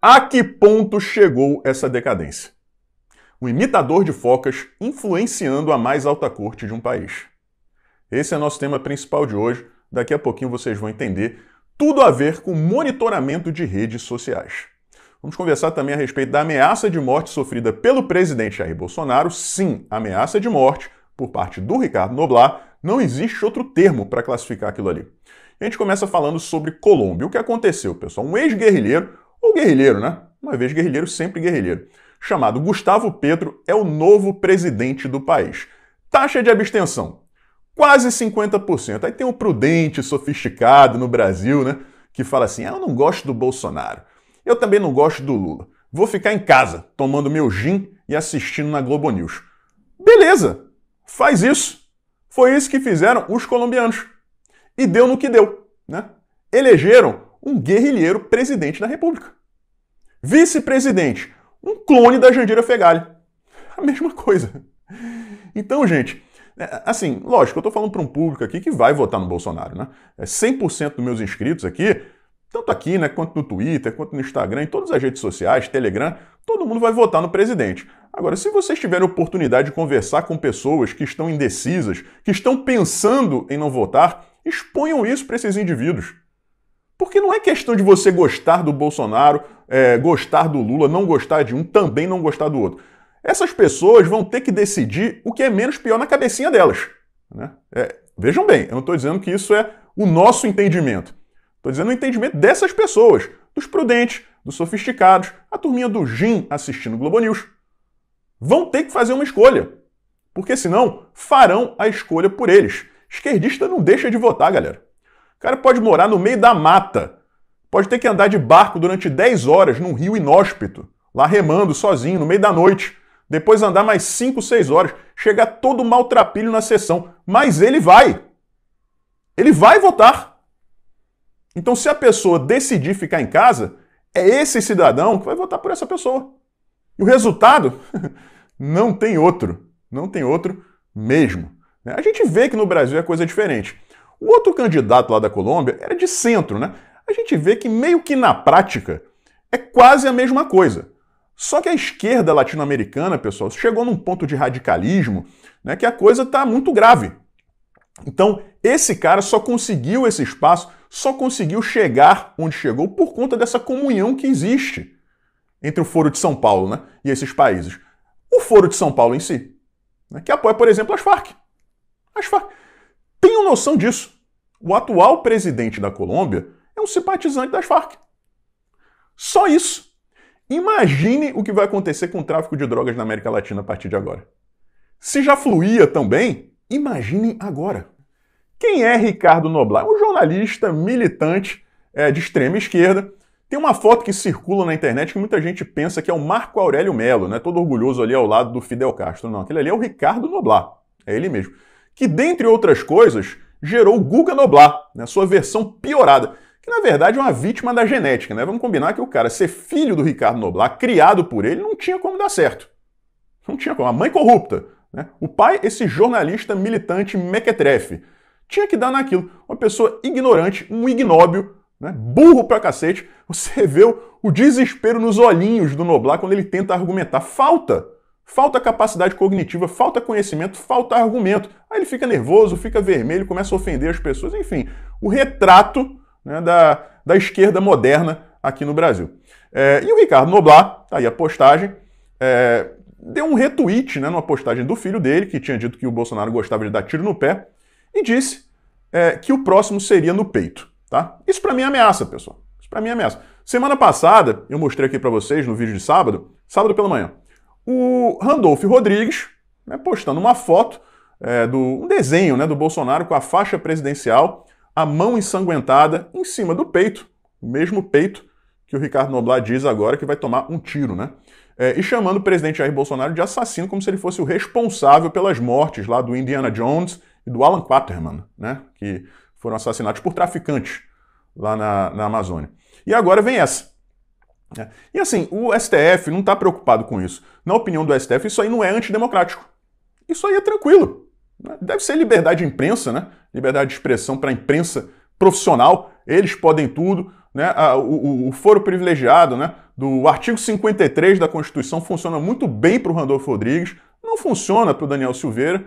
A que ponto chegou essa decadência? Um imitador de focas influenciando a mais alta corte de um país. Esse é nosso tema principal de hoje. Daqui a pouquinho vocês vão entender tudo a ver com monitoramento de redes sociais. Vamos conversar também a respeito da ameaça de morte sofrida pelo presidente Jair Bolsonaro. Sim, ameaça de morte por parte do Ricardo Noblat. Não existe outro termo para classificar aquilo ali. A gente começa falando sobre Colômbia. O que aconteceu, pessoal? Um ex-guerrilheiro, ou guerrilheiro, né? Uma vez guerrilheiro, sempre guerrilheiro, chamado Gustavo Petro, é o novo presidente do país. Taxa de abstenção, quase 50%. Aí tem um prudente, sofisticado no Brasil, né? Que fala assim, eu não gosto do Bolsonaro. Eu também não gosto do Lula. Vou ficar em casa, tomando meu gin e assistindo na Globo News. Beleza, faz isso. Foi isso que fizeram os colombianos. E deu no que deu, né? Elegeram um guerrilheiro presidente da República. Vice-presidente, um clone da Jandira Fegali. A mesma coisa. Então, gente, assim, lógico, eu tô falando para um público aqui que vai votar no Bolsonaro, né? 100% dos meus inscritos aqui, tanto aqui, né, quanto no Twitter, quanto no Instagram, em todas as redes sociais, Telegram, todo mundo vai votar no presidente. Agora, se vocês tiverem oportunidade de conversar com pessoas que estão indecisas, que estão pensando em não votar, exponham isso para esses indivíduos. Porque não é questão de você gostar do Bolsonaro, gostar do Lula, não gostar de um, também não gostar do outro. Essas pessoas vão ter que decidir o que é menos pior na cabecinha delas, né? Vejam bem, eu não estou dizendo que isso é o nosso entendimento. Estou dizendo o entendimento dessas pessoas, dos prudentes, dos sofisticados, a turminha do gin assistindo Globo News. Vão ter que fazer uma escolha, porque senão farão a escolha por eles. Esquerdista não deixa de votar, galera. O cara pode morar no meio da mata, pode ter que andar de barco durante 10 horas num rio inóspito, lá remando sozinho no meio da noite, depois andar mais 5, 6 horas, chegar todo maltrapilho na sessão, mas ele vai votar. Então, se a pessoa decidir ficar em casa, é esse cidadão que vai votar por essa pessoa. E o resultado não tem outro mesmo. A gente vê que no Brasil é coisa diferente. O outro candidato lá da Colômbia era de centro, né? A gente vê que meio que na prática é quase a mesma coisa. Só que a esquerda latino-americana, pessoal, chegou num ponto de radicalismo, né, que a coisa está muito grave. Então, esse cara só conseguiu esse espaço, só conseguiu chegar onde chegou por conta dessa comunhão que existe entre o Foro de São Paulo, né, e esses países. O Foro de São Paulo em si, né, que apoia, por exemplo, as Farc. As Farc. Tenham noção disso. O atual presidente da Colômbia é um simpatizante das Farc. Só isso. Imagine o que vai acontecer com o tráfico de drogas na América Latina a partir de agora. Se já fluía também, imagine agora. Quem é Ricardo Noblat? Um jornalista militante de extrema esquerda. Tem uma foto que circula na internet que muita gente pensa que é o Marco Aurélio Melo, né? Todo orgulhoso ali ao lado do Fidel Castro. Não, aquele ali é o Ricardo Noblat. É ele mesmo. Que, dentre outras coisas, gerou o Guga Noblat, né? Sua versão piorada. Que, na verdade, é uma vítima da genética, né? Vamos combinar que o cara ser filho do Ricardo Noblat, criado por ele, não tinha como dar certo. Não tinha como. A mãe corrupta, né? O pai, esse jornalista militante mequetrefe. Tinha que dar naquilo. Uma pessoa ignorante, um ignóbil, né? Burro pra cacete. Você vê o desespero nos olhinhos do Noblat quando ele tenta argumentar. Falta capacidade cognitiva, falta conhecimento, falta argumento. Aí ele fica nervoso, fica vermelho, começa a ofender as pessoas. Enfim, o retrato, né, da esquerda moderna aqui no Brasil. E o Ricardo Noblat, tá aí a postagem, deu um retweet, né, numa postagem do filho dele, que tinha dito que o Bolsonaro gostava de dar tiro no pé, e disse que o próximo seria no peito. Tá? Isso pra mim é ameaça, pessoal. Isso pra mim é ameaça. Semana passada, eu mostrei aqui pra vocês no vídeo de sábado pela manhã, o Randolph Rodrigues, né, postando uma foto, um desenho, né, do Bolsonaro com a faixa presidencial, a mão ensanguentada em cima do peito, o mesmo peito que o Ricardo Noblat diz agora que vai tomar um tiro, né? E chamando o presidente Jair Bolsonaro de assassino como se ele fosse o responsável pelas mortes lá do Indiana Jones e do Alan Quaterman, né? Que foram assassinados por traficantes lá na Amazônia. E agora vem essa. E assim, o STF não está preocupado com isso. Na opinião do STF, isso aí não é antidemocrático. Isso aí é tranquilo. Deve ser liberdade de imprensa, né? Liberdade de expressão para a imprensa profissional, eles podem tudo, né? O foro privilegiado, né, do artigo 53 da Constituição funciona muito bem para o Randolfo Rodrigues, não funciona para o Daniel Silveira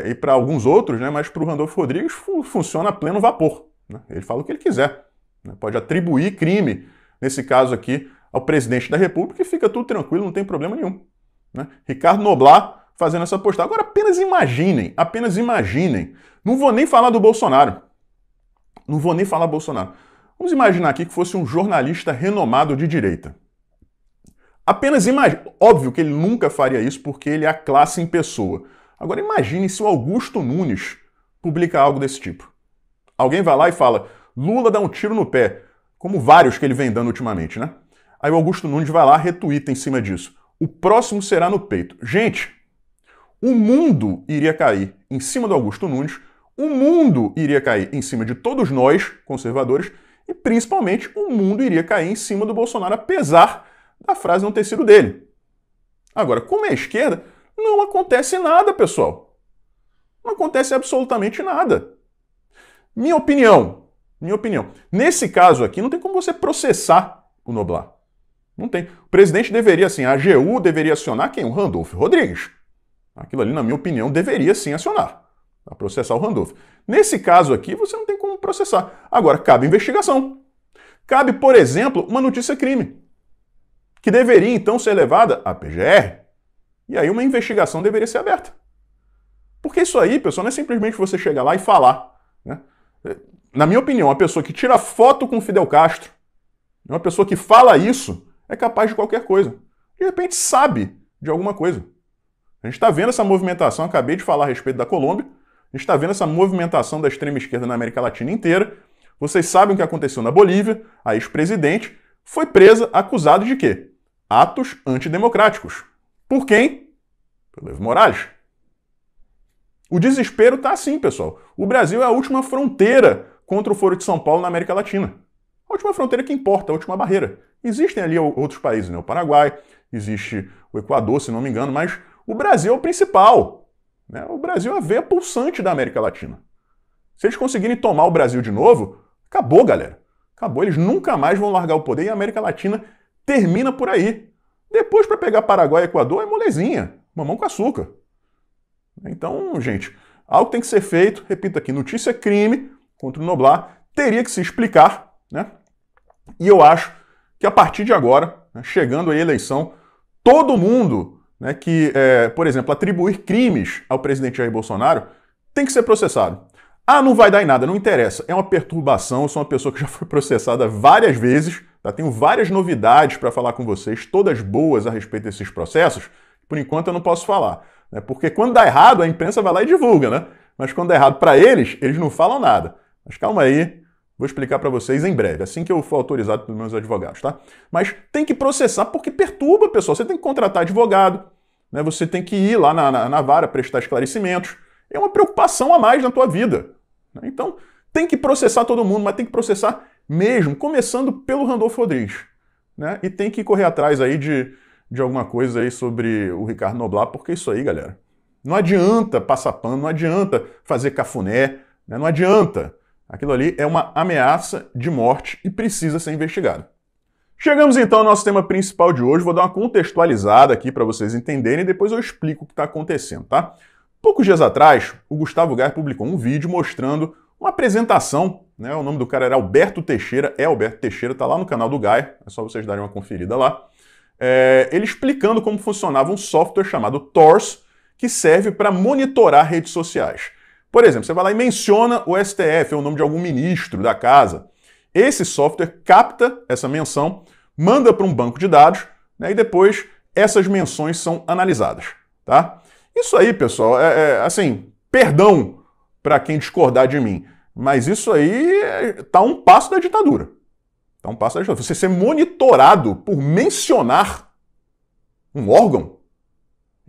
e para alguns outros, né, mas para o Randolfo Rodrigues funciona a pleno vapor. Né? Ele fala o que ele quiser. Né? Pode atribuir crime, nesse caso aqui, ao presidente da República e fica tudo tranquilo, não tem problema nenhum. Né? Ricardo Noblat fazendo essa postagem. Agora apenas imaginem. Não vou nem falar do Bolsonaro. Não vou nem falar Bolsonaro. Vamos imaginar aqui que fosse um jornalista renomado de direita. Apenas imagine. Óbvio que ele nunca faria isso porque ele é a classe em pessoa. Agora imagine se o Augusto Nunes publica algo desse tipo. Alguém vai lá e fala, Lula dá um tiro no pé, como vários que ele vem dando ultimamente, né? Aí o Augusto Nunes vai lá, retuita em cima disso. O próximo será no peito. Gente, o mundo iria cair em cima do Augusto Nunes, o mundo iria cair em cima de todos nós, conservadores, e principalmente o mundo iria cair em cima do Bolsonaro, apesar da frase não ter sido dele. Agora, como é a esquerda, não acontece nada, pessoal. Não acontece absolutamente nada. Minha opinião. Nesse caso aqui, não tem como você processar o Noblat. Não tem. O presidente deveria, assim, a AGU deveria acionar quem? O Randolfo Rodrigues. Aquilo ali, na minha opinião, deveria sim acionar. Para processar o Randolfo. Nesse caso aqui, você não tem como processar. Agora, cabe investigação. Cabe, por exemplo, uma notícia-crime, que deveria, então, ser levada à PGR. E aí uma investigação deveria ser aberta. Porque isso aí, pessoal, não é simplesmente você chegar lá e falar. Né? Na minha opinião, uma pessoa que tira foto com Fidel Castro, uma pessoa que fala isso, é capaz de qualquer coisa. De repente sabe de alguma coisa. A gente está vendo essa movimentação, acabei de falar a respeito da Colômbia, a gente está vendo essa movimentação da extrema-esquerda na América Latina inteira. Vocês sabem o que aconteceu na Bolívia, a ex-presidente foi presa acusada de quê? Atos antidemocráticos. Por quem? Pelo Evo Morales. O desespero está assim, pessoal. O Brasil é a última fronteira contra o Foro de São Paulo na América Latina. A última fronteira que importa, a última barreira. Existem ali outros países, né? O Paraguai, existe o Equador, se não me engano, mas o Brasil é o principal. Né? O Brasil é a veia pulsante da América Latina. Se eles conseguirem tomar o Brasil de novo, acabou, galera. Acabou, eles nunca mais vão largar o poder e a América Latina termina por aí. Depois, para pegar Paraguai e Equador, é molezinha, mamão com açúcar. Então, gente, algo tem que ser feito, repito aqui, notícia crime contra o Noblat, teria que se explicar, né? E eu acho que a partir de agora, né, chegando aí a eleição, todo mundo, né, que, por exemplo, atribuir crimes ao presidente Jair Bolsonaro tem que ser processado. Ah, não vai dar em nada, não interessa. É uma perturbação, eu sou uma pessoa que já foi processada várias vezes, tá? Tenho várias novidades para falar com vocês, todas boas a respeito desses processos. Por enquanto eu não posso falar, né? Porque quando dá errado, a imprensa vai lá e divulga, né? Mas quando dá errado para eles não falam nada. Mas calma aí, vou explicar para vocês em breve, assim que eu for autorizado pelos meus advogados, tá? Mas tem que processar porque perturba, pessoal. Você tem que contratar advogado, né? Você tem que ir lá na vara prestar esclarecimentos. É uma preocupação a mais na tua vida. Então, tem que processar todo mundo, mas tem que processar mesmo, começando pelo Randolfo Rodrigues. Né? E tem que correr atrás aí de alguma coisa aí sobre o Ricardo Noblat, porque isso aí, galera, não adianta passar pano, não adianta fazer cafuné, né? Não adianta. Aquilo ali é uma ameaça de morte e precisa ser investigado. Chegamos então ao nosso tema principal de hoje, vou dar uma contextualizada aqui para vocês entenderem e depois eu explico o que está acontecendo, tá? Poucos dias atrás, o Gustavo Gaia publicou um vídeo mostrando uma apresentação, né? O nome do cara era Alberto Teixeira, tá lá no canal do Gaia, é só vocês darem uma conferida lá. Ele explicando como funcionava um software chamado Thors, que serve para monitorar redes sociais. Por exemplo, você vai lá e menciona o STF, é o nome de algum ministro da casa. Esse software capta essa menção, manda para um banco de dados, né? E depois essas menções são analisadas, tá? Isso aí, pessoal, assim, perdão para quem discordar de mim, mas isso aí tá um passo da ditadura. Tá um passo da ditadura. Você ser monitorado por mencionar um órgão,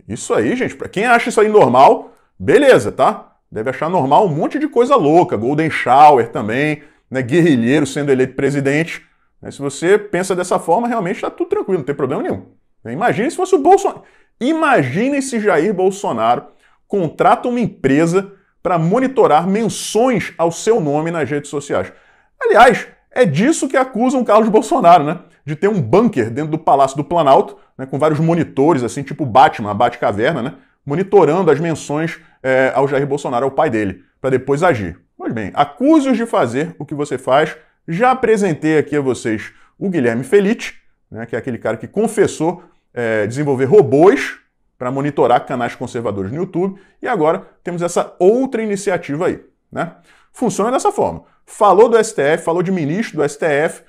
isso aí, gente, para quem acha isso aí normal, beleza, tá? Deve achar normal um monte de coisa louca, Golden Shower também, né? Guerrilheiro sendo eleito presidente. Né? Se você pensa dessa forma, realmente tá tudo tranquilo, não tem problema nenhum. Imagine se fosse o Bolsonaro. Imagine se Jair Bolsonaro contrata uma empresa para monitorar menções ao seu nome nas redes sociais. Aliás, é disso que acusam Carlos Bolsonaro, né? De ter um bunker dentro do Palácio do Planalto, né, com vários monitores, assim, tipo Batman, a Batcaverna, né? Monitorando as menções ao Jair Bolsonaro, ao pai dele, para depois agir. Pois bem, acuse-os de fazer o que você faz. Já apresentei aqui a vocês o Guilherme Felitti, né, que é aquele cara que confessou desenvolver robôs para monitorar canais conservadores no YouTube, e agora temos essa outra iniciativa aí, né? Funciona dessa forma. Falou do STF, falou de ministro do STF,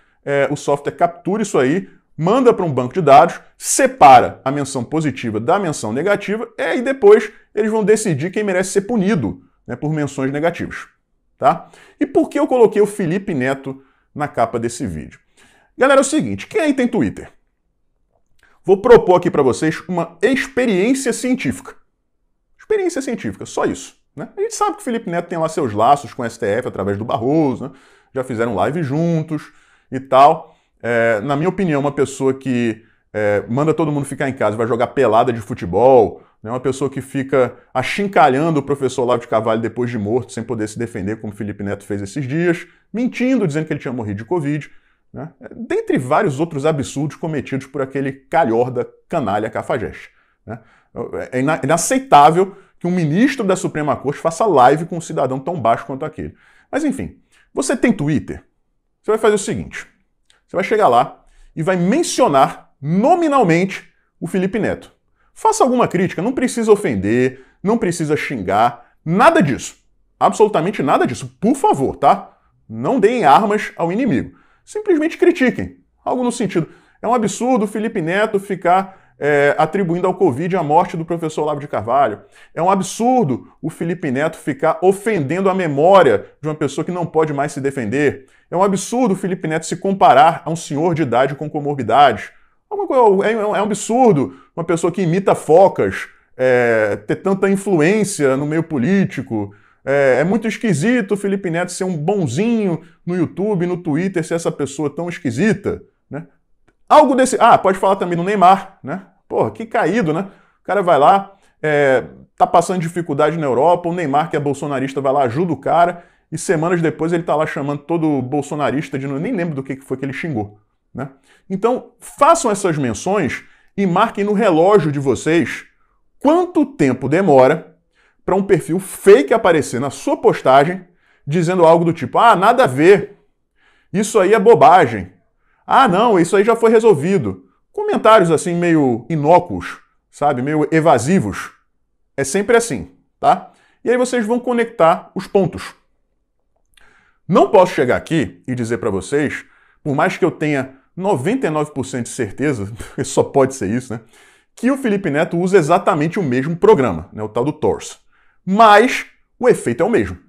o software captura isso aí, manda para um banco de dados, separa a menção positiva da menção negativa, e depois eles vão decidir quem merece ser punido, né, por menções negativas. Tá? E por que eu coloquei o Felipe Neto na capa desse vídeo? Galera, é o seguinte, quem aí tem Twitter? Vou propor aqui para vocês uma experiência científica. Experiência científica, só isso. Né? A gente sabe que o Felipe Neto tem lá seus laços com o STF através do Barroso, né? Já fizeram live juntos e tal. Na minha opinião, uma pessoa que manda todo mundo ficar em casa, vai jogar pelada de futebol, né? Uma pessoa que fica achincalhando o professor Olavo de Carvalho depois de morto, sem poder se defender, como o Felipe Neto fez esses dias, mentindo, dizendo que ele tinha morrido de Covid, né? Dentre vários outros absurdos cometidos por aquele calhorda canalha cafajeste. Né? É inaceitável que um ministro da Suprema Corte faça live com um cidadão tão baixo quanto aquele. Mas enfim, você tem Twitter? Você vai fazer o seguinte, você vai chegar lá e vai mencionar nominalmente o Felipe Neto. Faça alguma crítica, não precisa ofender, não precisa xingar, nada disso. Absolutamente nada disso. Por favor, tá? Não deem armas ao inimigo. Simplesmente critiquem. Algo no sentido, é um absurdo o Felipe Neto ficar atribuindo ao Covid a morte do professor Olavo de Carvalho. É um absurdo o Felipe Neto ficar ofendendo a memória de uma pessoa que não pode mais se defender. É um absurdo o Felipe Neto se comparar a um senhor de idade com comorbidades. É um absurdo uma pessoa que imita focas ter tanta influência no meio político. É muito esquisito o Felipe Neto ser um bonzinho no YouTube, no Twitter, ser essa pessoa tão esquisita, né? Algo desse... pode falar também do Neymar, né? Porra, que caído, né? O cara vai lá, tá passando dificuldade na Europa, o Neymar, que é bolsonarista, vai lá, ajuda o cara, e semanas depois ele tá lá chamando todo bolsonarista de... nem lembro do que foi que ele xingou, né? Então, façam essas menções e marquem no relógio de vocês quanto tempo demora para um perfil fake aparecer na sua postagem dizendo algo do tipo, nada a ver, isso aí é bobagem, não, isso aí já foi resolvido. Comentários assim meio inócuos, sabe, meio evasivos. É sempre assim, tá? E aí vocês vão conectar os pontos. Não posso chegar aqui e dizer para vocês, por mais que eu tenha 99% de certeza, só pode ser isso, né? Que o Felipe Neto usa exatamente o mesmo programa, né? O tal do Thors. Mas o efeito é o mesmo.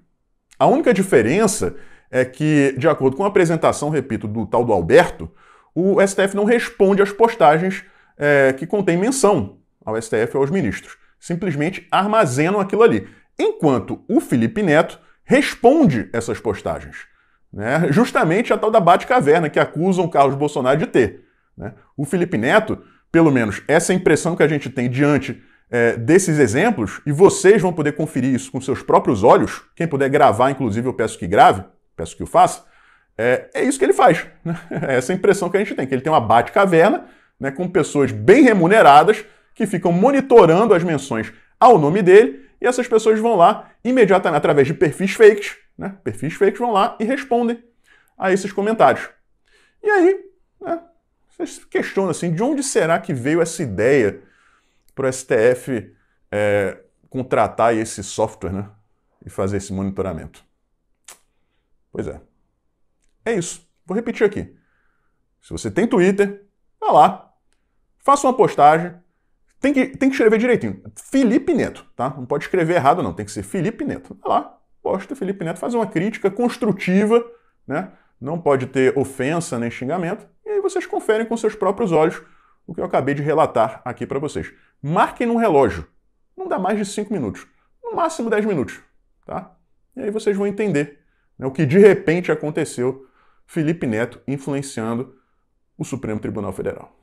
A única diferença é que, de acordo com a apresentação, repito, do tal do Alberto, o STF não responde às postagens que contêm menção ao STF ou aos ministros. Simplesmente armazenam aquilo ali. Enquanto o Felipe Neto responde essas postagens. Né? Justamente a tal da Batcaverna que acusam o Carlos Bolsonaro de ter. Né? O Felipe Neto, pelo menos essa é a impressão que a gente tem diante desses exemplos, e vocês vão poder conferir isso com seus próprios olhos, quem puder gravar, inclusive, eu peço que grave, peço que o faça, é isso que ele faz. Né? É essa impressão que a gente tem, que ele tem uma Batcaverna, né, com pessoas bem remuneradas que ficam monitorando as menções ao nome dele, e essas pessoas vão lá imediatamente, através de perfis fakes, né? Perfis fakes vão lá e respondem a esses comentários. E aí, né, vocês questionam assim, de onde será que veio essa ideia para o STF contratar esse software, né, e fazer esse monitoramento? Pois é. É isso. Vou repetir aqui. Se você tem Twitter, vá lá, faça uma postagem, tem que escrever direitinho. Felipe Neto, tá? Não pode escrever errado não, tem que ser Felipe Neto. Vá lá, posta Felipe Neto, faz uma crítica construtiva, né? Não pode ter ofensa nem xingamento, e aí vocês conferem com seus próprios olhos o que eu acabei de relatar aqui para vocês. Marquem no relógio. Não dá mais de 5 minutos. No máximo 10 minutos, tá? E aí vocês vão entender, né, o que de repente aconteceu. Felipe Neto influenciando o Supremo Tribunal Federal.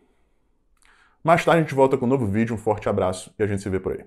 Mais tarde a gente volta com um novo vídeo, um forte abraço e a gente se vê por aí.